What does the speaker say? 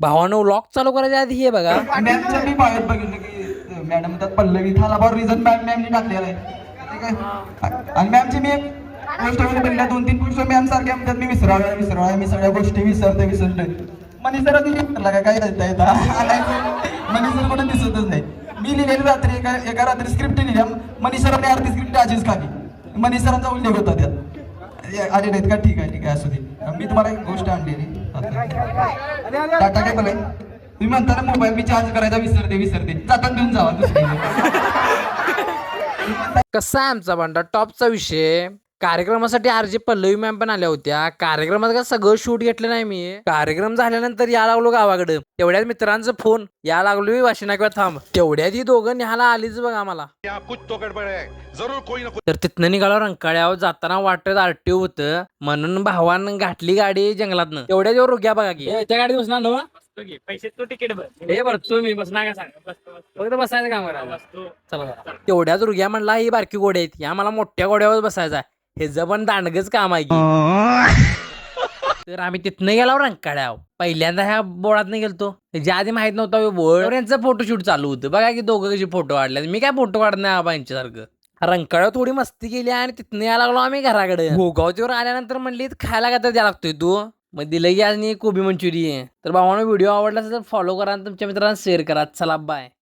भावानं व्लॉग चालू करायच्या आधी हे बघा. मॅमच्या मी बाहेर बघितलं की मॅडम त्यात पल्लवी थालावर रिझन मॅमनी टाकलेला आहे ठीक आहे. आणि मॅमची मी एक गोष्ट बघितल्या 2-3 गोष्ट मॅम सारख्या म्हणतात मी विसरावं मी सगळ्या गोष्टी विसरते. मनीसर विसरला काय येता मनीसर कोणी दिसतच नाही. मी लिहिलेली रात्री एका रात्री स्क्रिप्ट लिहिल्या मनीसरांनी अर्धी स्क्रिप्ट आजीच खाली मनीसरांचा उल्लेख होता त्यात आले नाहीत का ठीक आहे असू दे. मी तुम्हाला एक गोष्ट आणलेली टाटा केबल आहे. तुम्ही म्हणता ना मोबाईल मी चार्ज करायचा विसरते जाताना घेऊन जावा कसा आहे आमचा बंडा टॉपचा विषय. कार्यक्रमासाठी आरजे पल्लवी मॅम पण आल्या होत्या. कार्यक्रमात का सगळं शूट घेतलं नाही मी. कार्यक्रम झाल्यानंतर या लागलो गावाकडे. तेवढ्यात मित्रांचा फोन या लागलो वाशिना किंवा थांब. तेवढ्यात ही दोघं न्यायला आलीच बघ आम्हाला. तर तिथनं निघालो रंकाळ्यावर. जाताना वाटत आरटीओ होतं म्हणून भावानं घातली गाडी जंगलातनं. तेवढ्याच रुग्या बघा की त्या गाडी बसणार ना पैसे तो तिकीट भरतो मी बसणार का सांग फक्त बसायचं काम करायला चला. तेवढ्याच रुग्या म्हणला ही बारकी गोड्या आहेत या मला मोठ्या गोड्यावर बसायचा. हे जबन दांडगच काम आहे की. तर आम्ही तिथनं गेलो रंकाळ्यावर. पहिल्यांदा ह्या बोळात गेलतो. ज्या आधी माहित नव्हता बोळ यांचं फोटोशूट चालू होतं. बघा की दोघं कशी फोटो काढले. मी काय फोटो काढत नाही आबा यांच्यासारखं. रंकाळ्यावर थोडी मस्ती केली आणि तिथनं यायला लागलो आम्ही घराकडे. भोगावतीवर आल्यानंतर म्हणली खायला का तर द्यायला लागतोय तू. मग दिलं की आणि कोबी मंचुरियन. तर भावानं व्हिडिओ आवडला असेल तर फॉलो करा आणि तुमच्या मित्रांना शेअर करा. चला बाय.